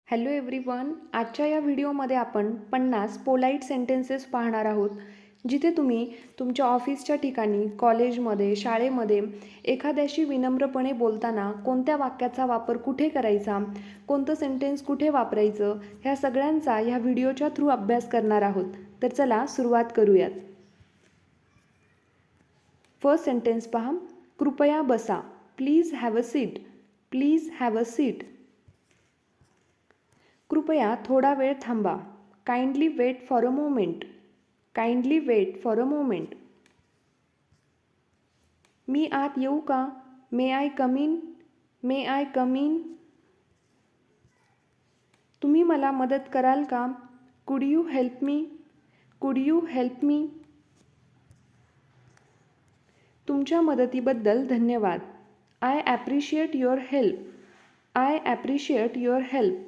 Hello everyone. आजच्या या व्हिडिओमध्ये आपण 50 पोलाईट सेंटेन्सेस पाहणार आहोत, जिथे तुम्ही तुमच्या ऑफिसच्या ठिकाणी, कॉलेजमध्ये, शाळेमध्ये एखाद्याशी विनम्रपणे बोलताना कोणत्या वाक्याचा वापर कुठे करायचा, कोणतं सेंटेन्स कुठे वापरायचं, ह्या सगळ्यांचा ह्या व्हिडिओच्या थ्रू अभ्यास करणार आहोत. तर चला सुरुवात करूयात. फर्स्ट सेंटेन्स पहा. कृपया बसा. Please have a seat. Please have a seat. कृपया थोडा वेळ थांबा. Kindly wait for a moment. Kindly wait for a moment. मी आत येऊ का? May I come in. May I come in. तुम्ही मला मदत कराल का? Could you help me. कुड यू हेल्प मी. तुमच्या मदतीबद्दल धन्यवाद. I appreciate your help. I appreciate your help.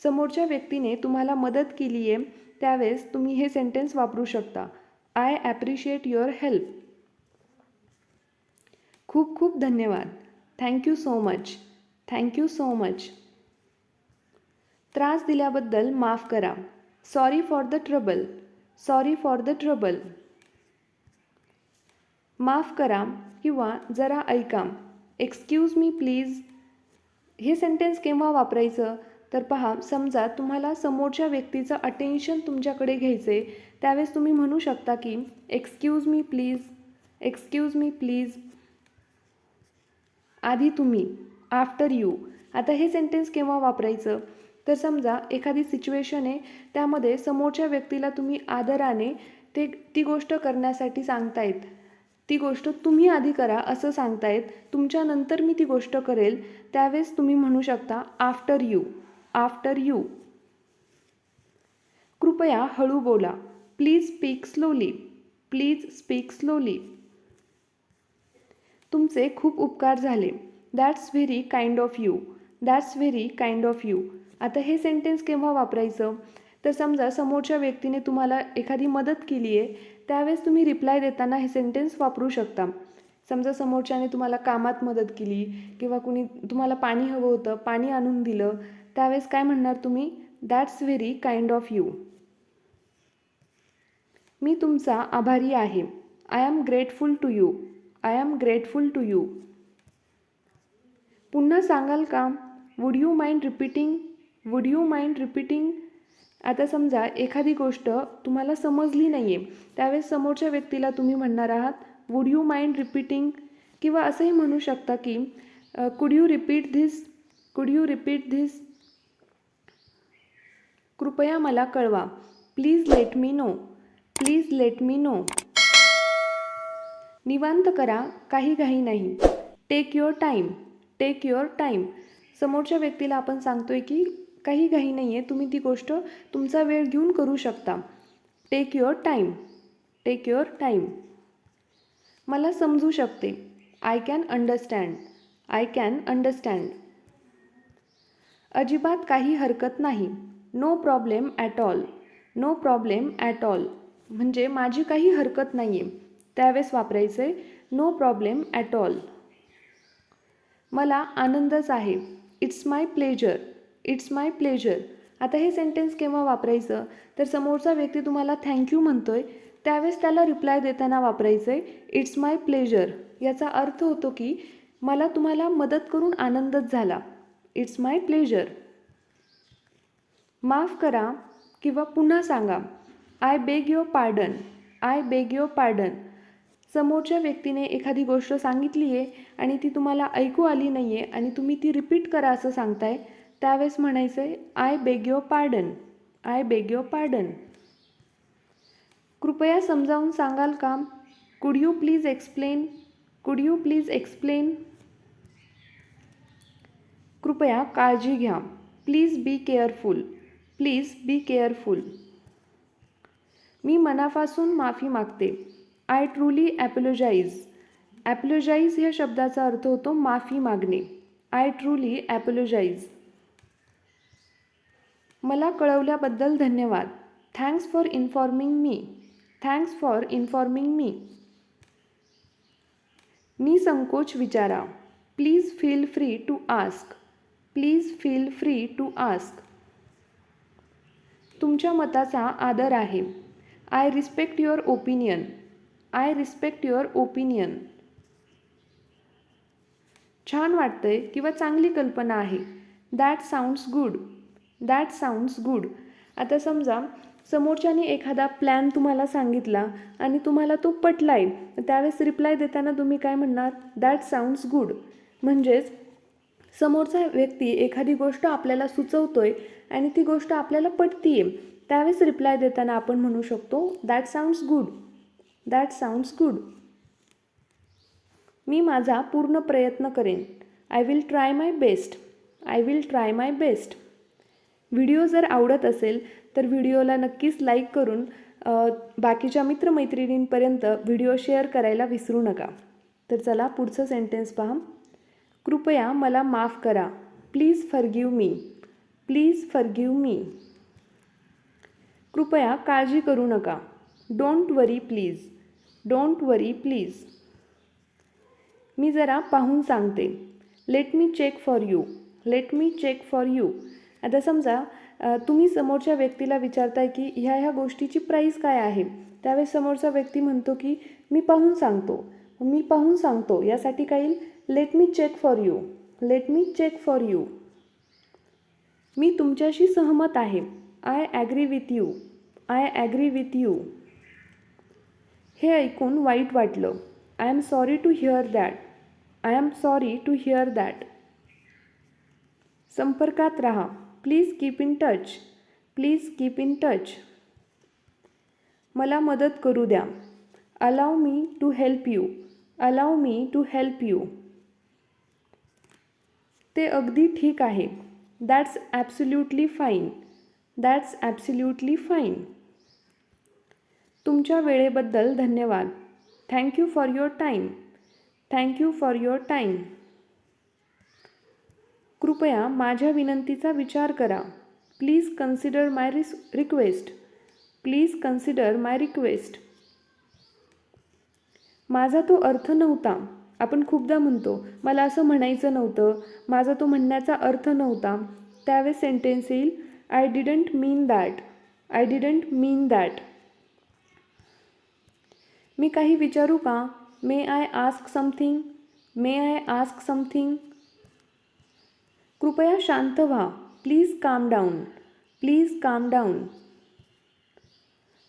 समोरच्या व्यक्तीने तुम्हाला मदत केली आहे, त्यावेळेस तुम्ही हे सेंटेन्स वापरू शकता. I appreciate your help. खूप खूप धन्यवाद. Thank you so much. Thank you so much. त्रास दिल्याबद्दल माफ करा. Sorry for the trouble. Sorry for the trouble. माफ करा किंवा जरा ऐका. Excuse me please. हे सेंटेन्स केव्हा वापरायचं तर पहा, समजा तुम्हाला समोरच्या व्यक्तीचं अटेन्शन तुमच्याकडे घ्यायचे, त्यावेळेस तुम्ही म्हणू शकता की excuse me please. Excuse me please. आधी तुम्ही. After you. आता हे सेंटेन्स केव्हा वापरायचं तर समजा एखादी सिच्युएशन आहे, त्यामध्ये समोरच्या व्यक्तीला तुम्ही आदराने ती गोष्ट करण्यासाठी सांगतायत. ती गोष्ट तुम्ही आधी करा असं सांगतायत, तुमच्यानंतर मी ती गोष्ट करेल, त्यावेळेस तुम्ही म्हणू शकता आफ्टर यू. After you. कृपया हळू बोला. Please speak slowly. Please speak slowly. तुमचे खूप उपकार झाले. That's very kind of you. That's very kind of you. आता हे सेंटेन्स केव्हा वापरायचं तर समजा समोरच्या व्यक्तीने तुम्हाला एखादी मदत केली आहे, त्यावेळेस तुम्ही रिप्लाय देताना हे सेंटेन्स वापरू शकता. समजा समोरच्याने तुम्हाला कामात मदत केली किंवा कुणी तुम्हाला पाणी हवं होतं, पाणी आणून दिलं, त्यावेळेस काय म्हणणार तुम्ही? That's very kind of you. मी तुमचा आभारी आहे. I am grateful to you. I am grateful to you. पुन्हा सांगाल का? Would you mind repeating. Would you mind repeating. आता समजा एखादी गोष्ट तुम्हाला समजली नाही आहे, त्यावेळेस समोरच्या व्यक्तीला तुम्ही म्हणणार आहात वुड यू माइंड रिपीटिंग. किंवा असंही म्हणू शकता की could you repeat this. Could you repeat this. कृपया मला कळवा. Please let me know. Please let me know. निवांत करा, काही घाई नाही. Take your time. Take your time. समोरच्या व्यक्तीला आपण सांगतोय की काही घाई नाही आहे, तुम्ही ती गोष्ट तुमचा वेळ घेऊन करू शकता. Take your time. Take your time. मला समजू शकते. I can understand. I can understand. अजिबात काही हरकत नाही. No problem at all. No problem at all. म्हणजे माझी काही हरकत नाही आहे, त्यावेळेस वापरायचं आहे नो प्रॉब्लेम ॲट ऑल. मला आनंदच आहे. It's my pleasure. It's my pleasure. आता हे सेंटेन्स केव्हा वापरायचं तर समोरचा व्यक्ती तुम्हाला थँक्यू म्हणतोय, त्यावेळेस त्याला रिप्लाय देताना वापरायचं आहे इट्स माय प्लेजर. याचा अर्थ होतो की मला तुम्हाला मदत करून आनंदच झाला. It's my pleasure. माफ करा किंवा पुन्हा सांगा. I beg your pardon. I beg your pardon. समोरच्या व्यक्तीने एखादी गोष्ट सांगितली आहे आणि ती तुम्हाला ऐकू आली नाही आहे आणि तुम्ही ती रिपीट करा असं सांगताय, त्यावेळेस म्हणायचं आहे I beg your pardon. I beg your pardon. कृपया समजावून सांगाल का? Could you please explain. Could you please explain. कृपया काळजी घ्या. Please be careful. Please be careful. मी मनापासून माफी मागते. I truly ॲपोलोजाईज. ॲपोलोजाईज ह्या शब्दाचा अर्थ होतो माफी मागणे. I truly apologise. मला कळवल्याबद्दल धन्यवाद. Thanks for informing me. Thanks for informing me. निसंकोच विचारा. Please feel free to ask. Please feel free to ask. तुमच्या मताचा आदर आहे. I respect your opinion. I respect your opinion. छान वाटतंय किंवा चांगली कल्पना आहे. That sounds good. That sounds good. आता समजा समोरच्याने एखादा प्लॅन तुम्हाला सांगितला आणि तुम्हाला तो पटला आहे, त्यावेळेस रिप्लाय देताना तुम्ही काय म्हणणार? That sounds good. म्हणजेच समोरचा व्यक्ती एखादी गोष्ट आपल्याला सुचवतोय आणि ती गोष्ट आपल्याला पटतीये, त्यावेळेस रिप्लाय देताना आपण म्हणू शकतो that sounds good. That sounds good. मी माझा पूर्ण प्रयत्न करेन. I will try my best. I will try my best. Video जर आवडत असेल तर व्हिडिओला नक्कीच लाईक करून बाकीच्या मित्रमैत्रिणींपर्यंत व्हिडिओ शेअर करायला विसरू नका. तर चला पुढचं सेंटेन्स पहा. कृपया मला माफ करा. Please forgive me. Please forgive me. कृपया काळजी करू नका. Don't worry please. Don't worry please. मी जरा पाहून सांगते. Let me check for you. Let me check for you. आता समजा तुम्ही समोरच्या व्यक्तीला विचारताय की ह्या गोष्टीची प्राईस काय आहे, त्यावेळेस समोरचा व्यक्ती म्हणतो की मी पाहून सांगतो. मी पाहून सांगतो यासाठी काय येईल? Let me check for you. Let me check for you. मी तुमच्याशी सहमत आहे. I agree with you. I agree with you. हे ऐकून वाईट वाटलं. I am sorry to hear that. I am sorry to hear that. संपर्कात राहा. Please keep in touch. Please keep in touch. मला मदत करू द्या. Allow me to help you. Allow me to help you. ते अगदी ठीक आहे. That's absolutely fine. That's absolutely fine. तुमच्या वेळेबद्दल धन्यवाद. Thank you for your time. Thank you for your time. कृपया माझ्या विनंतीचा विचार करा. Please consider my request. Please consider my request. माझा तो अर्थ नव्हता. आपण खूपदा म्हणतो मला असं म्हणायचं नव्हतं, माझा तो म्हणण्याचा अर्थ नव्हता. त्यावेळेस सेंटेन्स येईल I didn't mean that. I didn't mean that. मी काही विचारू का? May I ask something. May I ask something. कृपया शांत व्हा. प्लीज काम डाऊन. प्लीज काम डाऊन.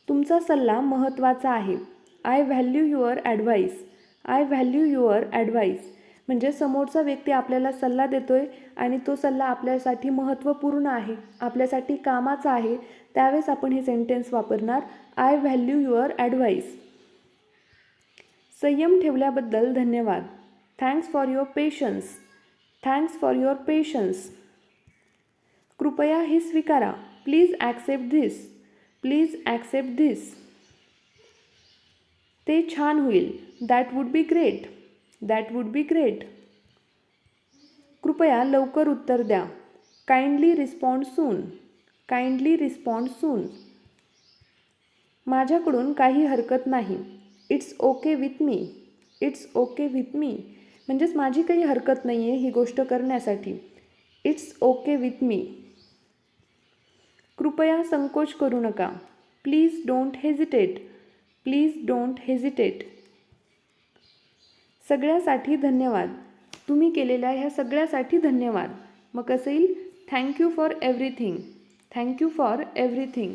तुमचा सल्ला महत्त्वाचा आहे. I value your advice. I value your advice. म्हणजे समोरचा व्यक्ती आपल्याला सल्ला देतोय आणि तो सल्ला आपल्यासाठी महत्त्वपूर्ण आहे, आपल्यासाठी कामाचा आहे, त्यावेळेस आपण हे सेंटेन्स वापरणार आय व्हॅल्यू युअर ॲडवाईस. संयम ठेवल्याबद्दल धन्यवाद. Thanks for your patience. Thanks for your patience. कृपया हे स्वीकारा. Please accept this. Please accept this. ते छान होईल. That would be great. That would be great. कृपया लवकर उत्तर द्या. काइंडली रिस्पॉन्ड सून. काइंडली रिस्पॉन्ड सून. माझ्याकडून काही हरकत नाही. It's okay with me. It's okay with me. म्हणजेच माझी काही हरकत नाही आहे ही गोष्ट करण्यासाठी. It's okay with me. कृपया संकोच करू नका. Please don't hesitate. Please don't hesitate. सगळ्यासाठी धन्यवाद. तुम्ही केलेल्या ह्या सगळ्यासाठी धन्यवाद. मग कसं येईल? Thank you for everything. Thank you for everything.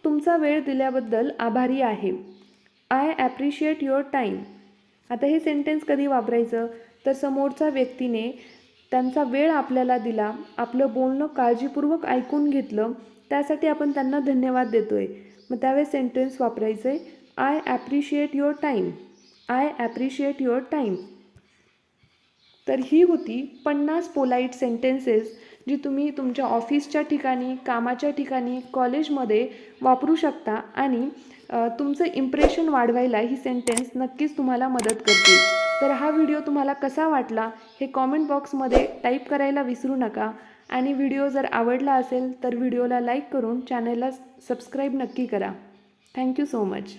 तुमचा वेळ दिल्याबद्दल आभारी आहे. I appreciate your time. आता हे सेंटेन्स कधी वापरायचं? तर समोरच्या व्यक्तीने त्यांचा वेळ आपल्याला दिला, आपलं बोलणं काळजीपूर्वक ऐकून घेतलं, त्यासाठी आपण त्यांना धन्यवाद देतोय. मग त्यावेळेस सेंटेन्स वापरायचं आहे I appreciate your time. I appreciate your time. तर ही होती 50 पोलाईट सेंटेन्सेस जी तुम्ही तुमच्या ऑफिसच्या ठिकाणी, कामाच्या ठिकाणी, कॉलेजमध्ये वापरू शकता आणि तुमचं इम्प्रेशन वाढवायला ही सेंटेन्स नक्कीच तुम्हाला मदत करतील. तर हा व्हिडिओ तुम्हाला कसा वाटला हे कॉमेंट बॉक्समध्ये टाईप करायला विसरू नका आणि व्हिडिओ जर आवडला असेल तर व्हिडिओला लाईक करून चॅनलला सबस्क्राईब नक्की करा. Thank you so much.